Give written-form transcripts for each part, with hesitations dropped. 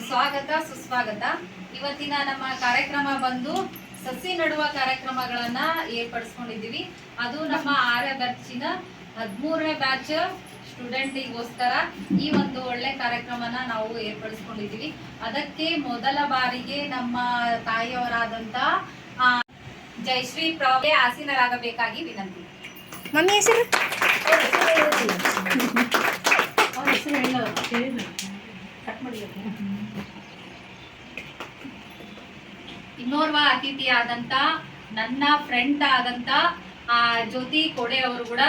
ಸ್ವಾಗತ ಸುಸ್ವಾಗತ. ಇವತ್ತಿನ ನಮ್ಮ ಕಾರ್ಯಕ್ರಮ ಬಂದು ಸಸಿ ನಡುವ ಕಾರ್ಯಕ್ರಮಗಳನ್ನ ಏರ್ಪಡಿಸ್ಕೊಂಡಿದ್ದೀವಿ. ಅದು ನಮ್ಮ ಆರ್ಯದರ್ಶಿನ 13ನೇ ಬ್ಯಾಚ್ ಸ್ಟೂಡೆಂಟಿಗೋಸ್ಕರ ಈ ಒಂದು ಒಳ್ಳೆ ಕಾರ್ಯಕ್ರಮನ ನಾವು ಏರ್ಪಡಿಸ್ಕೊಂಡಿದ್ದೀವಿ. ಅದಕ್ಕೆ ಮೊದಲ ಬಾರಿಗೆ ನಮ್ಮ ತಾಯಿಯವರಾದಂತ ಜಯಶ್ರೀ ಪ್ರಭೆ ಆಸೀನರಾಗಬೇಕಾಗಿ ವಿನಂತಿ. ಮಮ್ಮಿ ಹೆಸರು ಇನ್ನೋರ್ವ ಅತಿಥಿಯಾದಂತ ನನ್ನ ಫ್ರೆಂಡ್ ಆದಂತ ಜ್ಯೋತಿ ಕೋಡೆ ಅವರು ಕೂಡ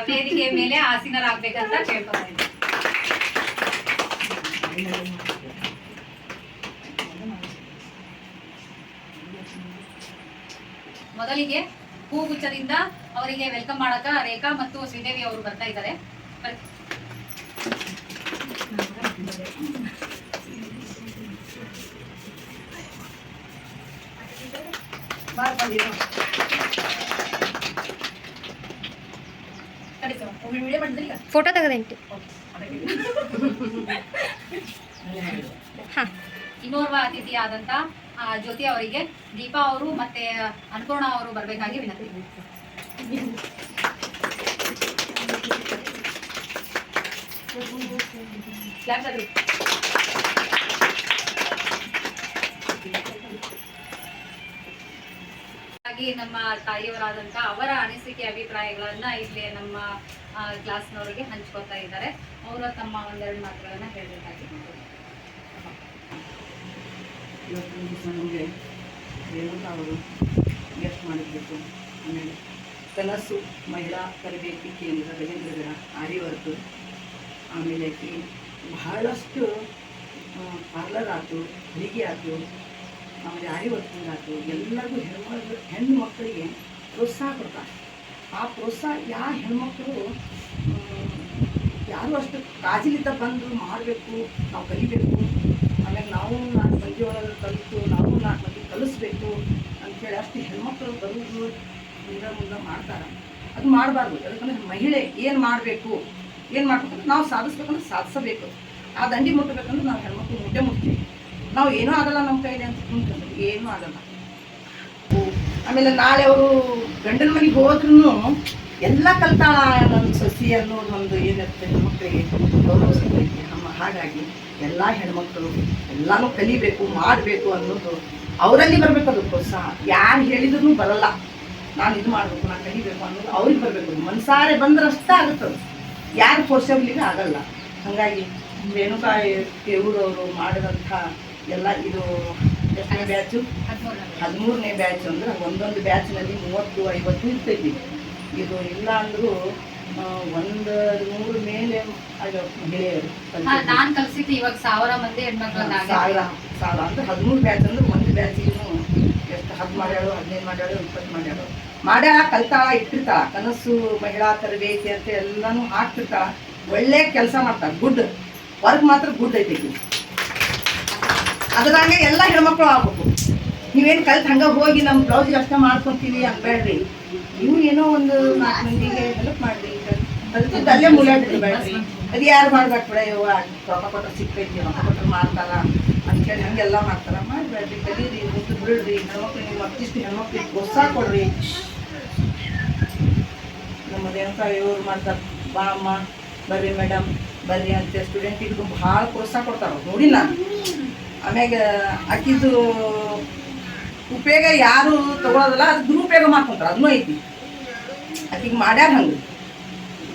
ವೇದಿಕೆ ಮೇಲೆ ಆಸೀನರಾಗಬೇಕಂತ ಕೇಳ್ಕೊತಾ ಇದ್ದೀನಿ. ಮೊದಲಿಗೆ ಹೂಗುಚ್ಛದಿಂದ ಅವರಿಗೆ ವೆಲ್ಕಮ್ ಮಾಡಕ ರೇಖಾ ಮತ್ತು ಶ್ರೀದೇವಿ ಅವರು ಬರ್ತಾ ಇದ್ದಾರೆ. ಫೋಟೋ ತೆಗೆದೇಂಟಿ. ಇನ್ನೋರ್ವ ಅತಿಥಿಯಾದಂತ ಜ್ಯೋತಿ ಅವರಿಗೆ ದೀಪಾ ಅವರು ಮತ್ತೆ ಅನ್ನಪೂರ್ಣ ಅವರು ಬರಬೇಕಾಗಿ ವಿನಂತಿ. ಹಾಗೆ ನಮ್ಮ ತಾಯಿಯವರಾದಂತ ಅವರ ಅನಿಸಿಕೆ ಅಭಿಪ್ರಾಯಗಳನ್ನ ಇಲ್ಲಿ ನಮ್ಮ ಕ್ಲಾಸ್ನವರಿಗೆ ಹಂಚ್ಕೊತಾ ಇದ್ದಾರೆ. ಅವರು ತಮ್ಮ ಒಂದೆರಡು ಮಾತುಗಳನ್ನ ಹೇಳಬೇಕಾಗಿ. ಇವತ್ತು ದಿವಸ ನಮಗೆ ಏನು ಅವರು ಗೆಸ್ಟ್ ಮಾಡಿರಬೇಕು. ಆಮೇಲೆ ಕನಸು ಮಹಿಳಾ ತರಬೇತಿ ಕೇಂದ್ರ ರವೀಂದ್ರಗರ ಆರ್ಯವರ್ಕ್, ಆಮೇಲೆ ಬಹಳಷ್ಟು ಪಾರ್ಲರ್ ಆಯ್ತು, ಹೊಲಿಗೆ ಆಯ್ತು, ಆಮೇಲೆ ಆರ್ಯವರ್ಕಿಂಗ್ ಆಯ್ತು, ಎಲ್ಲರಿಗೂ ಹೆಣ್ಣು ಮಕ್ಕಳಿಗೆ ಪ್ರೋತ್ಸಾಹ ಕೊಡ್ತಾರೆ. ಆ ಪ್ರೋತ್ಸಾಹ ಯಾವ ಹೆಣ್ಮಕ್ಳು ಯಾರು ಅಷ್ಟು ಕಾಜಿಲಿದ್ದ ಬಂದು ಮಾಡಬೇಕು, ನಾವು ಕಲಿಬೇಕು, ಆಮೇಲೆ ನಾವು 4 ಮಂದಿ ಒಳಗೆ ಕಲಿತು ನಾವು 4 ಮಂದಿ ಕಲಿಸ್ಬೇಕು ಅಂಥೇಳಿ ಅಷ್ಟು ಹೆಣ್ಮಕ್ಳು ಬರುವುದು ಮುಂದೆ ಮಾಡ್ತಾರೆ. ಅದು ಮಾಡಬಾರ್ದು. ಯಾಕಂದರೆ ಮಹಿಳೆ ಏನು ಮಾಡಬೇಕು, ಏನು ಮಾಡ್ಬೇಕಂದ್ರೆ ನಾವು ಸಾಧಿಸ್ಬೇಕಂದ್ರೆ ಸಾಧಿಸಬೇಕು. ಆ ದಂಡಿ ಮುಟ್ಟಬೇಕಂದ್ರೆ ನಾವು ಹೆಣ್ಮಕ್ಳು ಮುಟ್ತೀವಿ. ನಾವು ಏನೂ ಆಗಲ್ಲ ನಮ್ಮ ಕೈಲಿ ಅಂತ ಕುಂತ್ಕೊಂಡ್ರೆ ಏನೂ ಆಗಲ್ಲ. ಆಮೇಲೆ ನಾಳೆ ಅವರು ಗಂಡನ ಮನೆಗೆ ಹೋದ್ರೂ ಎಲ್ಲ ಕಲ್ತಾಳ ನನ್ನ ಸಸಿ ಅನ್ನೋದು ಒಂದು ಏನಿರುತ್ತೆ ಹೆಣ್ಮಕ್ಳಿಗೆ ಗೌರವ ಸಿಗ್ತೈತಿ. ಹಾಗಾಗಿ ಎಲ್ಲ ಹೆಣ್ಮಕ್ಳು ಎಲ್ಲನೂ ಕಲಿಬೇಕು, ಮಾಡಬೇಕು ಅನ್ನೋದು ಅವರಲ್ಲಿ ಬರಬೇಕು. ಅದು ಪ್ರೋತ್ಸಾಹ ಯಾರು ಹೇಳಿದ್ರು ಬರಲ್ಲ. ನಾನು ಇದು ಮಾಡಬೇಕು, ನಾನು ಕಲಿಬೇಕು ಅನ್ನೋದು ಅವ್ರಿಗೆ ಬರಬೇಕು. ಮನಸಾರೆ ಬಂದ್ರಷ್ಟೇ ಆಗುತ್ತದು, ಯಾರು ಫೋರ್ಸಬಲಿಗೆ ಆಗಲ್ಲ. ಹಾಗಾಗಿ ರೇಣುಕಾ ಇವರು ಮಾಡಿದಂಥ ಎಲ್ಲ ಇದು ಎಷ್ಟನೇ ಬ್ಯಾಚು? 13ನೇ ಬ್ಯಾಚ್. ಅಂದ್ರೆ ಒಂದೊಂದು ಬ್ಯಾಚ್ನಲ್ಲಿ 30-50 ಇರ್ತೈತಿ. ಇದು ಇಲ್ಲ ಅಂದರೂ 100 ಮೇಲೆ ಮಹಿಳೆಯರು ನಾನು ಕಲಿಸಿದ್ದು ಇವಾಗ 1000 ಮಂದಿ ಹೆಣ್ಮಕ್ಳು. 1000 ಅಂದ್ರೆ 13 ಬ್ಯಾಚ್ ಅಂದ್ರೆ ಒಂದು ಬ್ಯಾಚಿಗೂ ಎಷ್ಟು 10 ಮಾಡ್ಯಾಳು, 15 ಮಾಡ್ಯಾಳು, 20 ಮಾಡ್ಯಾಳು. ಮಾಡ್ಯಾಳ, ಕಲ್ತಾಳ, ಇಟ್ಟಿರ್ತಾಳ. ಕನಸು ಮಹಿಳಾ ತರಬೇತಿ ಅಂತ ಎಲ್ಲನೂ ಹಾಕ್ತಿರ್ತಾಳ. ಒಳ್ಳೆ ಕೆಲಸ ಮಾಡ್ತಾಳೆ. ಗುಡ್ ವರ್ಕ್ ಮಾತ್ರ ಗುಡ್ ಐತಿ. ಅದ್ರಾಗೆ ಎಲ್ಲ ಹೆಣ್ಮಕ್ಳು ಆಗ್ಬೇಕು. ನೀವೇನು ಕಲ್ತು ಹಂಗೆ ಹೋಗಿ ನಮ್ಮ ಬ್ಲೌಸಿಗೆ ಅಷ್ಟೇ ಮಾಡ್ಕೊತೀವಿ ಅನ್ಬೇಡ್ರಿ. ನೀವು ಏನೋ ಒಂದು 4 ಮಂದಿಗೆ ಹೆಲ್ಪ್ ಮಾಡಿರಿ. ಕಲ್ತಿದ್ದು ಅಲ್ಲೇ ಮುಲಾಡ್ರಿ ಬೇಡ್ರಿ. ಅದು ಯಾರು ಮಾಡ್ಬೇಕು ಬಿಡ, ಇವ ರೊಕ್ಕ ಕೊಟ್ಟರೆ ಸಿಗ್ತೈತಿ, ರೊಕ್ಕ ಕೊಟ್ಟರೆ ಮಾಡ್ತಾರ ಅಂಥೇಳಿ ಹಂಗೆಲ್ಲ ಮಾಡ್ತಾರ. ಮಾಡಬೇಡ್ರಿ, ಕಲೀರಿ, ಮುಂದೆ ಬಿಡ್ರಿ. ಹೆಣ್ಮಕ್ಳು ನೀವು ಮತ್ತಿಷ್ಟು ಹೆಣ್ಮಕ್ಳಿಗೆ ಪ್ರೋತ್ಸಾಹ ಕೊಡ್ರಿ. ನಮ್ಮ ರೇಣುಕಾ ಇವ್ರು ಮಾಡ್ತಾರೆ, ಬಾ ಅಮ್ಮ ಬರ್ರಿ ಮೇಡಮ್ ಬರ್ರಿ ಅಂತ ಸ್ಟೂಡೆಂಟಿಗೂ ಭಾಳ ಪ್ರೋತ್ಸಾಹ ಕೊಡ್ತಾರೆ. ನೋಡಿ ನಾನು ಆಮ್ಯಾಗ ಆಕಿದು ಉಪಯೋಗ ಯಾರು ತಗೊಳ್ಳೋದಿಲ್ಲ, ಅದು ದುರುಪಯೋಗ ಮಾಡ್ಕೊತಾರೆ. ಅದನ್ನೂ ಐತಿ. ಆಕಿಗೆ ಮಾಡ್ಯಾರ ಹಂಗೆ.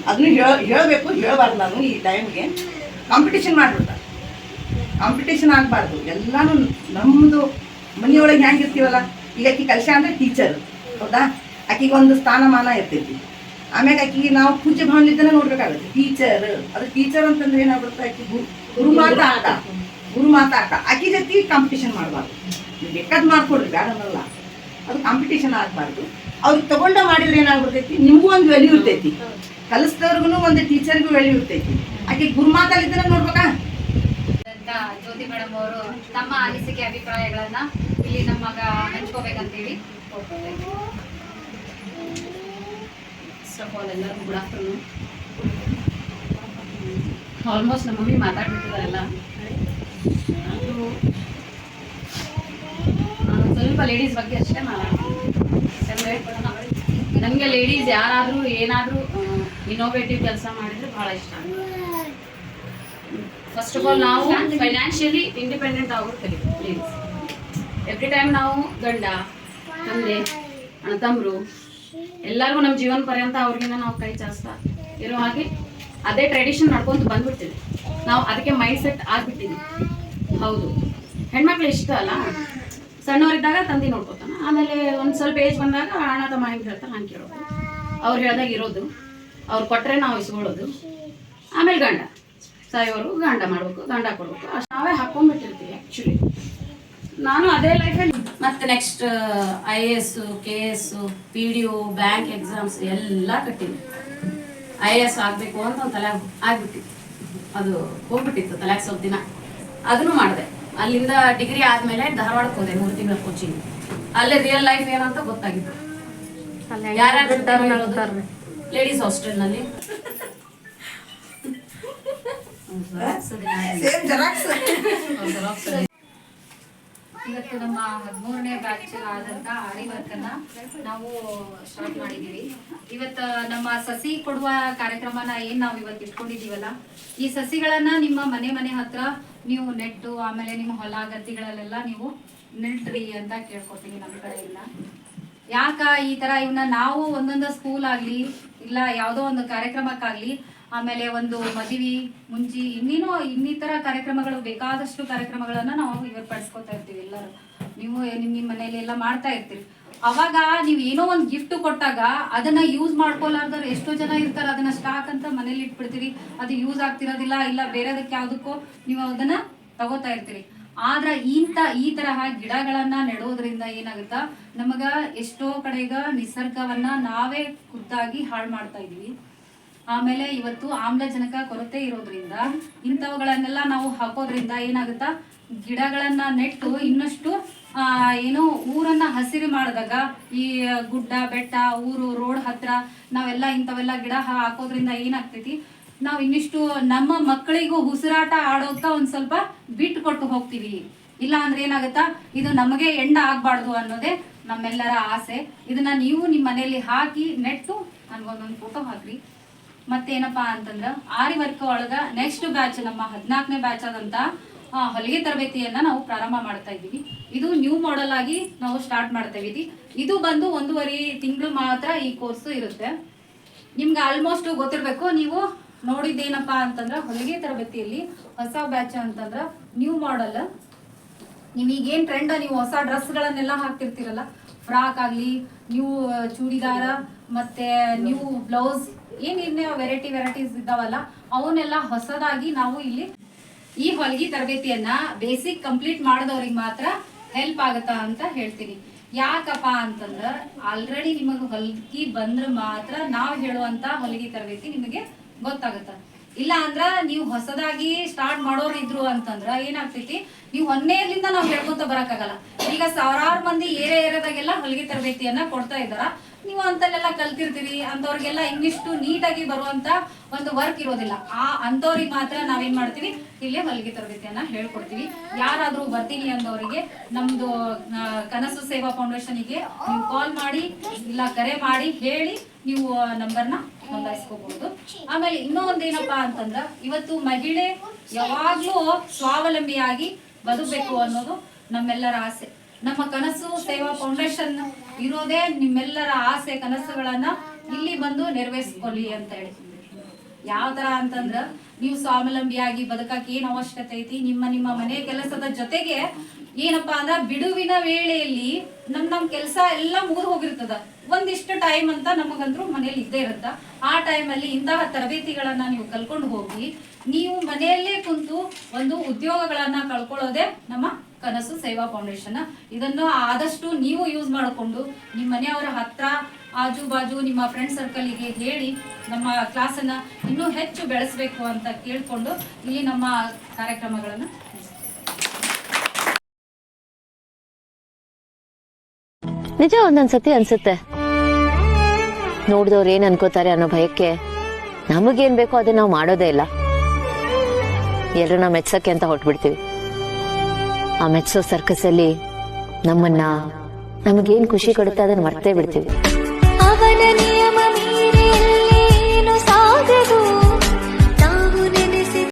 ಅದನ್ನು ಹೇಳಬೇಕು, ಹೇಳಬಾರ್ದು. ನಾನು ಈ ಟೈಮ್ಗೆ ಕಾಂಪಿಟೇಷನ್ ಮಾಡಿಬಿಡ್ತಾರೆ. ಕಾಂಪಿಟೇಷನ್ ಆಗಬಾರ್ದು. ಎಲ್ಲನೂ ನಮ್ಮದು ಮನೆಯೊಳಗೆ ಹೆಂಗಿರ್ತೀವಲ್ಲ, ಈಗ ಆಕಿ ಕಲಿಸ ಅಂದರೆ ಟೀಚರ್, ಹೌದಾ? ಆಕಿಗೆ ಒಂದು ಸ್ಥಾನಮಾನ ಇರ್ತೈತಿ. ಆಮ್ಯಾಗ ಆಕಿಗೆ ನಾವು ಪೂಜ್ಯ ಭಾವನೆಯಿಂದನೇ ನೋಡ್ಬೇಕಾಗುತ್ತೆ. ಟೀಚರ್, ಅದು ಟೀಚರ್ ಅಂತಂದ್ರೆ ಏನಾಗ್ಬಿಡುತ್ತೆ, ಆಕಿ ಗುರು ಮಾತಾಡ್ತಾ ಆಕಿ ಜೊತೆ ಕಾಂಪಿಟೇಷನ್ ಮಾಡಬಾರ್ದು. ನೀವು ಬೇಕಾದ್ ಮಾಡ್ಕೊಡ್ರಿ, ಬೇಡ ಅನ್ನಲ್ಲ. ಅದು ಕಾಂಪಿಟೇಷನ್ ಆಗಬಾರ್ದು. ಅವ್ರಿಗೆ ತಗೊಂಡ ಮಾಡಿದ್ರೆ ಏನಾಗ್ಬಿಡ್ತೈತಿ, ನಿಮಗೂ ಒಂದು ವ್ಯಾಲ್ಯೂ ಇರ್ತೈತಿ, ಕಲಿಸಿದವ್ರಿಗೂ ಒಂದು ಟೀಚರ್ಗೂ ವ್ಯಾಲ್ಯೂ ಇರ್ತೈತಿ. ಆಕೆ ಗುರುಮಾತಲ್ಲಿದ್ರೆ ನೋಡ್ಬೇಕಾ. ಜ್ಯೋತಿ ಮೇಡಮ್ ಅವರು ತಮ್ಮ ಅನಿಸಿಕೆ ಅಭಿಪ್ರಾಯಗಳನ್ನ ಇಲ್ಲಿ ನಮಗ ಹಂಚ್ಕೋಬೇಕಂತೇಳಿ. ಎಲ್ಲರಿಗೂ ಗುಡ್ ಆಫ್ಟರ್ನೂನ್. ಆಲ್ಮೋಸ್ಟ್ ನಮ್ಮ ಮಮ್ಮಿ ಮಾತಾಡ್ಬಿಟ್ಟಿದಾರೆಲ್ಲ. ಸ್ವಲ್ಪ ಲೇಡೀಸ್ ಬಗ್ಗೆ ಅಷ್ಟೇ ಮಾತಾಡ್ತೀನಿ. ನನಗೆ ಲೇಡೀಸ್ ಯಾರಾದರೂ ಏನಾದರೂ ಇನೋವೇಟಿವ್ ಕೆಲಸ ಮಾಡಿದರೆ ಭಾಳ ಇಷ್ಟ. ಫಸ್ಟ್ ಆಫ್ ಆಲ್ ನಾವು ಫೈನಾನ್ಷಿಯಲಿ ಇಂಡಿಪೆಂಡೆಂಟ್ ಆಗೋದು ಕಲಿಬೇಕು ಲೇಡೀಸ್. ಎವ್ರಿ ಟೈಮ್ ನಾವು ಗಂಡ ತಂದೆ ಅಣ್ಣ ತಮ್ಮರು ಎಲ್ಲರಿಗೂ ನಮ್ಮ ಜೀವನ ಪರ್ಯಂತ ಅವ್ರಿಗಿಂತ ನಾವು ಕೈ ಚಾಚ್ತಾ ಇರೋ ಹಾಗೆ ಅದೇ ಟ್ರೆಡಿಷನ್ ನಡ್ಕೊಂತ ಬಂದ್ಬಿಡ್ತೀವಿ ನಾವು. ಅದಕ್ಕೆ ಮೈಂಡ್ ಸೆಟ್ ಆಗಿಬಿಟ್ಟಿದ್ವಿ. ಹೌದು, ಹೆಣ್ಮಕ್ಳು ಇಷ್ಟ ಅಲ್ಲ, ಸಣ್ಣವರಿದ್ದಾಗ ತಂದೆ ನೋಡ್ಕೊತಾನ, ಆಮೇಲೆ ಒಂದು ಸ್ವಲ್ಪ ಏಜ್ ಬಂದಾಗ ಅಣ್ಣ ತಮ್ಮ ಹೆಂಗೆ ಹೇಳ್ತಾರೆ ಹಂಗೆ ಕೇಳೋದು, ಅವ್ರು ಹೇಳ್ದಾಗ ಇರೋದು, ಅವ್ರು ಕೊಟ್ಟರೆ ನಾವು ಇಸ್ಕೊಳ್ಳೋದು, ಆಮೇಲೆ ಗಂಡ ಸಾಯೋರು ಗಂಡ ಮಾಡ್ಬೇಕು, ಗಂಡ ಕೊಡ್ಬೇಕು, ಅಷ್ಟು ನಾವೇ ಹಾಕೊಂಡ್ಬಿಟ್ಟಿರ್ತೀವಿ ಆ್ಯಕ್ಚುಲಿ. ನಾನು ಅದೇ ಲೈಫಲ್ಲಿ ಮತ್ತೆ next IAS KS PDO bank exams ಎಲ್ಲ ಕಟ್ಟಿದ್ದೆ. IAS ಆಗಬೇಕು ಅಂತ ಒಂದು ತಲೆ ಆಗ್ಬಿಟ್ಟಿತ್ತು, ಅದು ಹೋಗ್ಬಿಟ್ಟಿತ್ತು ತಲೆಗೆ ಸ್ವಲ್ಪ ದಿನ. ಅದನ್ನು ಮಾಡಿದೆ. ಅಲ್ಲಿಂದ ಡಿಗ್ರಿ ಆದಮೇಲೆ ಧಾರವಾಡಕ್ಕೆ ಹೋದೆ 3 ತಿಂಗಳ ಕೋಚಿಂಗ್. ಅಲ್ಲೇ ರಿಯಲ್ ಲೈಫ್ ಏನಂತ ಗೊತ್ತಾಗಿತ್ತು. ಯಾರ್ಯಾರು ಲೇಡೀಸ್ ಹಾಸ್ಟೆಲ್ನಲ್ಲಿ ಇವತ್ತು ನಮ್ಮ 13ನೇ ಬ್ಯಾಚ್ ಆದಂತ ಆರಿ ವರ್ಕ್ ಅನ್ನ ನಾವು ಸ್ಟಾರ್ಟ್ ಮಾಡಿದೀವಿ. ಇವತ್ತು ನಮ್ಮ ಸಸಿ ಕೊಡುವ ಕಾರ್ಯಕ್ರಮನ ಏನ್ ನಾವು ಇವತ್ತು ಇಟ್ಕೊಂಡಿದೀವಲ್ಲ, ಈ ಸಸಿಗಳನ್ನ ನಿಮ್ಮ ಮನೆ ಹತ್ರ ನೀವು ನೆಟ್ಟು ಆಮೇಲೆ ನಿಮ್ಮ ಹೊಲ ಗದ್ದೆಗಳಲ್ಲೆಲ್ಲ ನೀವು ನೆಟ್ರಿ ಅಂತ ಕೇಳ್ಕೊತೀನಿ ನಮ್ಮ ಕಡೆಯಿಂದ. ಯಾಕ ಈ ತರ ಇವನ್ನ ನಾವು ಒಂದೊಂದು ಸ್ಕೂಲ್ ಆಗ್ಲಿ ಇಲ್ಲ ಯಾವುದೋ ಒಂದು ಕಾರ್ಯಕ್ರಮಕ್ಕಾಗ್ಲಿ, ಆಮೇಲೆ ಒಂದು ಮದುವೆ ಮುಂಚಿ ಇನ್ನಿತರ ಕಾರ್ಯಕ್ರಮಗಳು ಬೇಕಾದಷ್ಟು ಕಾರ್ಯಕ್ರಮಗಳನ್ನ ನಾವು ಏರ್ಪಡಿಸ್ಕೊತಾ ಇರ್ತೀವಿ ಎಲ್ಲರೂ. ನೀವು ನಿಮ್ಮ ಮನೆಯಲ್ಲಿ ಎಲ್ಲ ಮಾಡ್ತಾ ಇರ್ತೀರಿ. ಅವಾಗ ನೀವು ಏನೋ ಒಂದು ಗಿಫ್ಟ್ ಕೊಟ್ಟಾಗ ಅದನ್ನ ಯೂಸ್ ಮಾಡ್ಕೊಲಾರ್ದವ್ರು ಎಷ್ಟೋ ಜನ ಇರ್ತಾರೆ. ಅದನ್ನ ಸ್ಟಾಕ್ ಅಂತ ಮನೇಲಿ ಇಟ್ಬಿಡ್ತೀರಿ, ಅದು ಯೂಸ್ ಆಗ್ತಿರೋದಿಲ್ಲ, ಇಲ್ಲ ಬೇರೆದಕ್ಕೆ ಯಾವುದಕ್ಕೋ ನೀವು ಅದನ್ನ ತಗೋತಾ ಇರ್ತೀರಿ. ಆದ್ರೆ ಈ ತರಹ ಗಿಡಗಳನ್ನ ನೆಡೋದ್ರಿಂದ ಏನಾಗುತ್ತಾ, ನಮಗ ಎಷ್ಟೋ ಕಡೆಗ ನಿಸರ್ಗವನ್ನ ನಾವೇ ಖುದ್ದಾಗಿ ಹಾಳು ಮಾಡ್ತಾ ಇದೀವಿ. ಆಮೇಲೆ ಇವತ್ತು ಆಮ್ಲಜನಕ ಕೊರತೆ ಇರೋದ್ರಿಂದ ಇಂಥವುಗಳನ್ನೆಲ್ಲ ನಾವು ಹಾಕೋದ್ರಿಂದ ಏನಾಗುತ್ತಾ, ಗಿಡಗಳನ್ನ ನೆಟ್ಟು ಇನ್ನಷ್ಟು ಏನೋ ಊರನ್ನ ಹಸಿರು ಮಾಡಿದಾಗ ಈ ಗುಡ್ಡ ಬೆಟ್ಟ ಊರು ರೋಡ್ ಹತ್ರ ನಾವೆಲ್ಲ ಇಂಥವೆಲ್ಲ ಗಿಡ ಹಾಕೋದ್ರಿಂದ ಏನಾಗ್ತೈತಿ, ನಾವು ಇನ್ನಿಷ್ಟು ನಮ್ಮ ಮಕ್ಕಳಿಗೂ ಉಸಿರಾಟ ಆಡೋಕ ಒಂದ್ ಸ್ವಲ್ಪ ಬಿಟ್ಟು ಕೊಟ್ಟು ಹೋಗ್ತೀವಿ. ಇಲ್ಲ ಅಂದ್ರೆ ಏನಾಗುತ್ತಾ, ಇದು ನಮಗೆ ಎಂಡ ಆಗ್ಬಾರ್ದು ಅನ್ನೋದೇ ನಮ್ಮೆಲ್ಲರ ಆಸೆ. ಇದನ್ನ ನೀವು ನಿಮ್ಮ ಮನೆಯಲ್ಲಿ ಹಾಕಿ ನೆಟ್ಟು ನನ್ಗೊಂದೊಂದು ಫೋಟೋ ಹಾಕ್ರಿ. ಮತ್ತೇನಪ್ಪಾ ಅಂತಂದ್ರ ಆರಿ ವರ್ಕ್ ಒಳಗ ನೆಕ್ಸ್ಟ್ ಬ್ಯಾಚ್ ನಮ್ಮ 14ನೇ ಬ್ಯಾಚ್ ಆದಂತ ಹೊಲಿಗೆ ತರಬೇತಿಯನ್ನ ನಾವು ಪ್ರಾರಂಭ ಮಾಡ್ತಾ ಇದ್ದೀವಿ. ಇದು ನ್ಯೂ ಮಾಡೆಲ್ ಆಗಿ ನಾವು ಸ್ಟಾರ್ಟ್ ಮಾಡ್ತಾ ಇದೀವಿ. ಇದು ಬಂದು 1.5 ತಿಂಗಳು ಮಾತ್ರ ಈ ಕೋರ್ಸ್ ಇರುತ್ತೆ. ನಿಮ್ಗೆ ಆಲ್ಮೋಸ್ಟ್ ಗೊತ್ತಿರ್ಬೇಕು, ನೀವು ನೋಡಿದ್ದೇನಪ್ಪಾ ಅಂತಂದ್ರ ಹೊಲಿಗೆ ತರಬೇತಿಯಲ್ಲಿ ಹೊಸ ಬ್ಯಾಚ್ ಅಂತಂದ್ರ ನ್ಯೂ ಮಾಡೆಲ್. ನೀವೀಗೇನ್ ಟ್ರೆಂಡ್ ನೀವು ಹೊಸ ಡ್ರೆಸ್ಗಳನ್ನೆಲ್ಲ ಹಾಕ್ತಿರ್ತೀರಲ್ಲ, ಫ್ರಾಕ್ ಆಗ್ಲಿ, ನ್ಯೂ ಚೂಡಿದಾರ ಮತ್ತೆ ನ್ಯೂ ಬ್ಲೌಸ್, ಏನಿನ್ನ ವೆರೈಟೀಸ್ ಇದ್ದಾವಲ್ಲ ಅವನ್ನೆಲ್ಲ ಹೊಸದಾಗಿ ನಾವು ಇಲ್ಲಿ ಈ ಹೊಲಿಗೆ ತರಬೇತಿಯನ್ನ ಬೇಸಿಕ್ ಕಂಪ್ಲೀಟ್ ಮಾಡಿದವ್ರಿಗೆ ಮಾತ್ರ ಹೆಲ್ಪ್ ಆಗತ್ತಾ ಅಂತ ಹೇಳ್ತೀನಿ. ಯಾಕಪ್ಪ ಅಂತಂದ್ರ ಆಲ್ರೆಡಿ ನಿಮಗೆ ಹೊಲಿಗೆ ಬಂದ್ರೆ ಮಾತ್ರ ನಾವು ಹೇಳುವಂತ ಹೊಲಿಗೆ ತರಬೇತಿ ನಿಮಗೆ ಗೊತ್ತಾಗತ್ತ. ಇಲ್ಲ ಅಂದ್ರ ನೀವು ಹೊಸದಾಗಿ ಸ್ಟಾರ್ಟ್ ಮಾಡೋರು ಇದ್ರು ಅಂತಂದ್ರ ಏನಾಗ್ತೈತಿ, ನೀವು ಒಂದೇಲಿಂದ ನಾವು ಹೇಳ್ಕೊತ ಬರಕ್ಕಾಗಲ್ಲ. ಈಗ ಸಾವಿರಾರು ಮಂದಿ ಏರಿಯಾದಾಗೆಲ್ಲ ಹೊಲಿಗೆ ತರಬೇತಿಯನ್ನ ಕೊಡ್ತಾ ಇದ್ದಾರ. ನೀವು ಅಂತಲ್ಲೆಲ್ಲ ಕಲ್ತಿರ್ತೀರಿ, ಅಂತವ್ರಿಗೆಲ್ಲ ಇಂಗ್ಲಿಷ್ಟು ನೀಟಾಗಿ ಬರುವಂತ ಒಂದು ವರ್ಕ್ ಇರೋದಿಲ್ಲ. ಅಂತವ್ರಿಗೆ ಮಾತ್ರ ನಾವೇನ್ ಮಾಡ್ತೀವಿ, ಇಲ್ಲೇ ಹೊಲಿಗೆ ತರಬೇತಿಯನ್ನ ಹೇಳ್ಕೊಡ್ತೀವಿ. ಯಾರಾದ್ರೂ ಬರ್ತೀನಿ ಅಂದವರಿಗೆ ನಮ್ದು ಕನಸು ಸೇವಾ ಫೌಂಡೇಶನ್ಗೆ ನೀವು ಕಾಲ್ ಮಾಡಿ ಇಲ್ಲ ಕರೆ ಮಾಡಿ ಹೇಳಿ ನೀವು ನಂಬರ್ನ ನೋಂದಾಯಿಸ್ಕೋಬಹುದು. ಆಮೇಲೆ ಇನ್ನೂ ಒಂದೇನಪ್ಪಾ ಅಂತಂದ್ರ, ಇವತ್ತು ಮಹಿಳೆ ಯಾವಾಗ್ಲೂ ಸ್ವಾವಲಂಬಿಯಾಗಿ ಬದುಕಬೇಕು ಅನ್ನೋದು ನಮ್ಮೆಲ್ಲರ ಆಸೆ. ನಮ್ಮ ಕನಸು ಸೇವಾ ಫೌಂಡೇಶನ್ ಇರೋದೇ ನಿಮ್ಮೆಲ್ಲರ ಆಸೆ ಕನಸುಗಳನ್ನ ಇಲ್ಲಿ ಬಂದು ನೆರವೇರಿಸ್ಕೊಳ್ಳಿ ಅಂತ ಹೇಳಿ. ಯಾವ ತರ ಅಂತಂದ್ರ, ನೀವು ಸ್ವಾವಲಂಬಿಯಾಗಿ ಬದುಕಕ್ಕೆ ಏನ್ ಅವಶ್ಯಕತೆ ಐತಿ, ನಿಮ್ಮ ಮನೆ ಕೆಲಸದ ಜೊತೆಗೆ ಏನಪ್ಪಾ ಅಂದ್ರ ಬಿಡುವಿನ ವೇಳೆಯಲ್ಲಿ ನಮ್ ಕೆಲಸ ಎಲ್ಲ ಮುಗಿದು ಹೋಗಿರ್ತದ. ಒಂದಿಷ್ಟು ಟೈಮ್ ಅಂತ ನಮಗಂದ್ರು ಮನೇಲಿ ಇದ್ದೇ ಇರುತ್ತ. ಆ ಟೈಮಲ್ಲಿ ಇಂತಹ ತರಬೇತಿಗಳನ್ನ ನೀವು ಕಲ್ಕೊಂಡು ಹೋಗಿ ನೀವು ಮನೆಯಲ್ಲೇ ಕುಂತು ಒಂದು ಉದ್ಯೋಗಗಳನ್ನ ಕಳ್ಕೊಳ್ಳೋದೇ ನಮ್ಮ ಕನಸು ಸೇವಾ ಫೌಂಡೇಶನ್. ಇದನ್ನು ಆದಷ್ಟು ನೀವು ಯೂಸ್ ಮಾಡಿಕೊಂಡು ನಿಮ್ಮ ಮನೆಯವರ ಹತ್ರ ಆಜು ಬಾಜು ನಿಮ್ಮ ಫ್ರೆಂಡ್ ಸರ್ಕಲ್ಗೆ ಹೇಳಿ ನಮ್ಮ ಕ್ಲಾಸನ್ನ ಇನ್ನೂ ಹೆಚ್ಚು ಬೆಳೆಸಬೇಕು ಅಂತ ಕೇಳ್ಕೊಂಡು ಇಲ್ಲಿ ನಮ್ಮ ಕಾರ್ಯಕ್ರಮಗಳನ್ನು ನಿಜ ಒಂದೊಂದ್ಸತಿ ಅನ್ಸುತ್ತೆ, ನೋಡಿದವ್ರು ಏನ್ ಅನ್ಕೋತಾರೆ ಅನ್ನೋ ಭಯಕ್ಕೆ ನಮಗೇನ್ ಬೇಕೋ ಅದನ್ನ ನಾವು ಮಾಡೋದೇ ಇಲ್ಲ. ಎಲ್ರನ್ನ ಮೆಚ್ಚಕ್ಕೆ ಅಂತ ಹೊಟ್ಬಿಡ್ತೀವಿ. ಆ ಮೆಚ್ಚೋ ಸರ್ಕಸ್ ಅಲ್ಲಿ ನಮಗೇನ್ ಖುಷಿ ಕೊಡುತ್ತೆ ಅದನ್ನ ಮರ್ತೇ ಬಿಡ್ತೀವಿ. ಅವನ